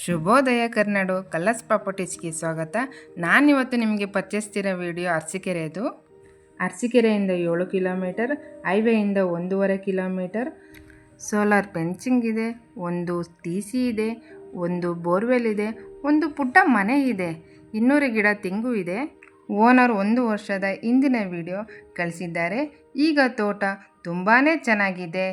ಶುಭೋದಯ ಕರ್ನಾಡು ಕಲರ್ಸ್ ಪ್ರಾಪರ್ಟೀಸ್ಗೆ ಸ್ವಾಗತ. ನಾನಿವತ್ತು ನಿಮಗೆ ಪರಿಚಯಿಸ್ತಿರೋ ವಿಡಿಯೋ ಅರಸೀಕೆರೆದು. ಅರಸೀಕೆರೆಯಿಂದ 7 ಕಿಲೋಮೀಟರ್, ಹೈವೇಯಿಂದ 1.5 ಕಿಲೋಮೀಟರ್. ಸೋಲಾರ್ ಫೆನ್ಸಿಂಗ್ ಇದೆ, ಒಂದು TC ಇದೆ, ಒಂದು ಬೋರ್ವೆಲ್ ಇದೆ, ಒಂದು ಪುಟ್ಟ ಮನೆ ಇದೆ, 200 ಗಿಡ ತೆಂಗು ಇದೆ. ಓನರ್ 1 ವರ್ಷದ ಹಿಂದಿನ ವಿಡಿಯೋ ಕಳಿಸಿದ್ದಾರೆ. ಈಗ ತೋಟ ತುಂಬಾ ಚೆನ್ನಾಗಿದೆ.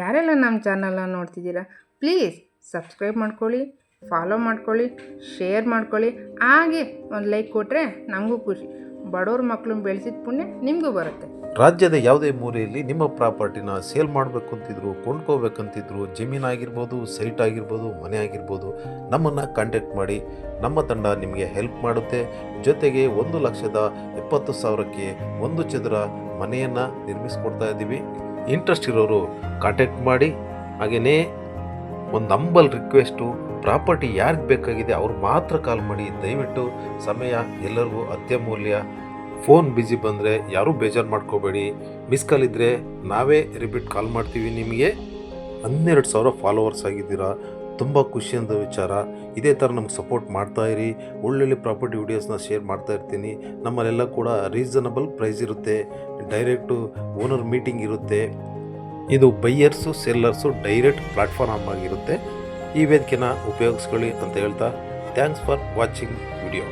ಯಾರೆಲ್ಲ ನಮ್ಮ ಚಾನಲ್ನ ನೋಡ್ತಿದ್ದೀರಾ ಪ್ಲೀಸ್ ಸಬ್ಸ್ಕ್ರೈಬ್ ಮಾಡ್ಕೊಳ್ಳಿ, ಫಾಲೋ ಮಾಡ್ಕೊಳ್ಳಿ, ಶೇರ್ ಮಾಡ್ಕೊಳ್ಳಿ, ಹಾಗೆ ಒಂದು ಲೈಕ್ ಕೊಟ್ಟರೆ ನಮಗೂ ಖುಷಿ. ಬಡವ್ರ ಮಕ್ಕಳು ಬೆಳೆಸಿದ ಪುಣ್ಯ ನಿಮಗೂ ಬರುತ್ತೆ. ರಾಜ್ಯದ ಯಾವುದೇ ಮೂಲೆಯಲ್ಲಿ ನಿಮ್ಮ ಪ್ರಾಪರ್ಟಿನ ಸೇಲ್ ಮಾಡಬೇಕು ಅಂತಿದ್ರು, ಕೊಂಡ್ಕೋಬೇಕಂತಿದ್ರು, ಜಮೀನಾಗಿರ್ಬೋದು, ಸೈಟ್ ಆಗಿರ್ಬೋದು, ಮನೆ ಆಗಿರ್ಬೋದು, ನಮ್ಮನ್ನು ಕಾಂಟ್ಯಾಕ್ಟ್ ಮಾಡಿ. ನಮ್ಮ ತಂಡ ನಿಮಗೆ ಹೆಲ್ಪ್ ಮಾಡುತ್ತೆ. ಜೊತೆಗೆ 1,70,20,000ಕ್ಕೆ 1 ಚದರ ಮನೆಯನ್ನು ನಿರ್ಮಿಸ್ಕೊಡ್ತಾ ಇದ್ದೀವಿ. ಇಂಟ್ರೆಸ್ಟ್ ಇರೋರು ಕಾಂಟ್ಯಾಕ್ಟ್ ಮಾಡಿ. ಹಾಗೆಯೇ ಒಂದು ಹಂಬಲ್ ರಿಕ್ವೆಸ್ಟು, ಪ್ರಾಪರ್ಟಿ ಯಾರಿಗೆ ಬೇಕಾಗಿದೆ ಅವ್ರು ಮಾತ್ರ ಕಾಲ್ ಮಾಡಿ. ದಯವಿಟ್ಟು ಸಮಯ ಎಲ್ಲರಿಗೂ ಅತ್ಯಮೂಲ್ಯ. ಫೋನ್ ಬ್ಯುಸಿ ಬಂದರೆ ಯಾರೂ ಬೇಜಾರು ಮಾಡ್ಕೋಬೇಡಿ. ಮಿಸ್ ಕಾಲ್ ಇದ್ದರೆ ನಾವೇ ರಿಪೀಟ್ ಕಾಲ್ ಮಾಡ್ತೀವಿ. ನಿಮಗೆ 12,000 ಫಾಲೋವರ್ಸ್ ಆಗಿದ್ದೀರಾ, ತುಂಬ ಖುಷಿಯಂತ ವಿಚಾರ. ಇದೇ ಥರ ನಮ್ಗೆ ಸಪೋರ್ಟ್ ಮಾಡ್ತಾಯಿರಿ. ಒಳ್ಳೊಳ್ಳೆ ಪ್ರಾಪರ್ಟಿ ವಿಡಿಯೋಸ್ನ ಶೇರ್ ಮಾಡ್ತಾ ಇರ್ತೀನಿ. ನಮ್ಮಲ್ಲೆಲ್ಲ ಕೂಡ ರೀಸನಬಲ್ ಪ್ರೈಸ್ ಇರುತ್ತೆ, ಡೈರೆಕ್ಟು ಓನರ್ ಮೀಟಿಂಗ್ ಇರುತ್ತೆ. ಇದು ಬೈಯರ್ಸು ಸೆಲ್ಲರ್ಸು ಡೈರೆಕ್ಟ್ ಪ್ಲಾಟ್ಫಾರ್ಮ್ ಆಗಿರುತ್ತೆ. ಈ ವೇದಿಕೆನ ಉಪಯೋಗಿಸ್ಕೊಳ್ಳಿ ಅಂತ ಹೇಳ್ತಾ, ಥ್ಯಾಂಕ್ಸ್ ಫಾರ್ ವಾಚಿಂಗ್ ವಿಡಿಯೋ.